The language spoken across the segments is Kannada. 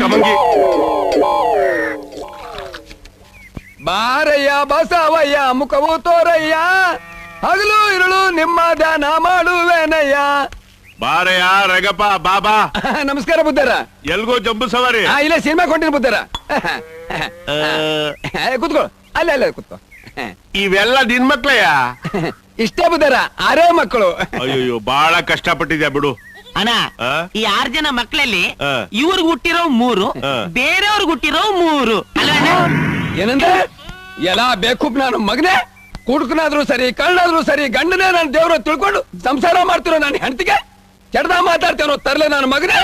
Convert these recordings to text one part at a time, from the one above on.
ಕಮಂಗಿ ಬಾರಯ್ಯ ಬಸವಯ್ಯ ಮುಖವು ತೋರಯ್ಯ ಹಗಲು ಇರುಳು ನಿಮ್ಮ ಧ್ಯಾನ ಮಾಡುವೇನಯ್ಯ. ಬಾರಯ್ಯ ರಗಪ್ಪ ಬಾಬಾ. ನಮಸ್ಕಾರ ಬುದ್ಧರ. ಎಲ್ಗೋ ಜಂಬು ಸವಾರಿ? ಇಲ್ಲ ಸಿನಿಮಾ ಕೊಂಡಿನ ಬುದ್ಧರ. ಕೂತ್ಕೋ, ಅಲ್ಲ ಅಲ್ಲ ಕೂತ್ಕೋ. ಇವೆಲ್ಲ ನಿನ್ ಮಕ್ಳಯ್ಯ? ಇಷ್ಟೇ ಬುದ್ಧರ, 6 ಮಕ್ಕಳು. ಅಯ್ಯೋ ಬಾಳ ಕಷ್ಟಪಟ್ಟಿದ್ಯಾ ಬಿಡು. ಅಣ್ಣ, ಈ 6 ಜನ ಮಕ್ಕಳಲ್ಲಿ ಇವ್ರಿಗೆ ಹುಟ್ಟಿರೋ 3, ಬೇರೆಯವ್ರಿಗೆ ಹುಟ್ಟಿರೋ 3 ಅಲ್ಲ? ಏನಂದ್ರೆ ಎಲ್ಲ ಬೇಕು ನಾನು ಮಗನೇ, ಕುಡುಕನಾದ್ರೂ ಸರಿ ಕಳ್ಳಾದ್ರೂ ಸರಿ ಗಂಡನೇ ನಾನು ದೇವ್ರ ತಿಳ್ಕೊಂಡು ಸಂಸಾರ ಮಾಡ್ತಿರೋ ನಾನು ಹೆಂಡತಿಗೆ ಕೆಡ್ದ ಮಾತಾಡ್ತೇನೋ ತರ್ಲೆ ನಾನು ಮಗನೇ.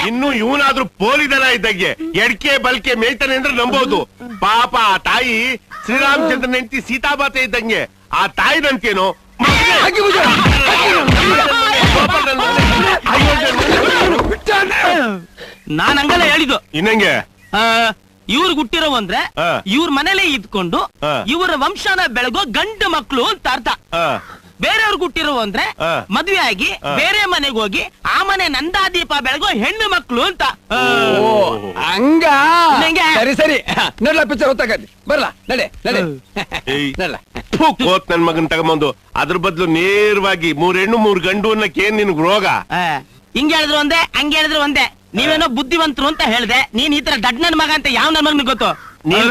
ಇನ್ನು ಇವನಾದ್ರೂ ಪೋಲಿದನ ಇದ್ದಂಗೆ ಎಡ್ಕೆ ಬಲ್ಕೆ ಮೇಯ್ತಾನೆ ಅಂದ್ರೆ ನಂಬೋದು. ಪಾಪ ಆ ತಾಯಿ ಶ್ರೀರಾಮಚಂದ್ರನ ಹೆಂಡತಿ ಸೀತಾಮಾತೆ ಇದ್ದಂಗೆ. ಆ ತಾಯಿ ನಂತೇನೋ ನಾನ್ ಹಂಗಲ್ಲ ಹೇಳಿದ್ದು. ಇನ್ನಂಗೆ ಇವ್ರಿಗೆ ಹುಟ್ಟಿರೋ ಅಂದ್ರೆ ಇವ್ರ ಮನೇಲೆ ಇದ್ಕೊಂಡು ಇವರ ವಂಶನ ಬೆಳಗೋ ಗಂಡು ಮಕ್ಳು ಅಂತ ಅರ್ಥ. ಬೇರೆಯವ್ರಿಗೆ ಹುಟ್ಟಿರೋ ಅಂದ್ರೆ ಮದ್ವೆ ಆಗಿ ಬೇರೆ ಮನೆಗೆ ಹೋಗಿ ಆ ಮನೆ ನಂದಾದೀಪ ಬೆಳಗೋ ಹೆಣ್ಣು ಮಕ್ಳು ಅಂತ. ಹಂಗ ಸರಿ ಸರಿ ನೋಡ್ಲಾ ಪಿಕ್ಚರ್ ಹೊತ್ತಾಗತಿ ಬರ್ಲಾ ನಡೆ ನಡೆ ನಡ್ಲಾ. ಕೋತ್ ನನ್ ಮಗನ್ ತಗೊಂಬಂದು ಅದ್ರ ಬದ್ಲು ನೇರವಾಗಿ 3 ಹೆಣ್ಣು 3 ಗಂಡು ಅನ್ನಕ್ಕೇನ್ ನಿನ್ಗ್ ರೋಗ? ಹಿಂಗ ಹೇಳಿದ್ರು ಒಂದೇ ಹಂಗ ಹೇಳಿದ್ರು ಒಂದೇ. ನೀವೇನೋ ಬುದ್ಧಿವಂತರು ಅಂತ ಹೇಳ್ದೆ. ನೀನ್ ಈ ತರ ದಡ್ಡ ನನ್ ಮಗ ಅಂತ ಯಾವ ನನ್ ಮಗನಿಗೆ ಗೊತ್ತು? ನೀನ್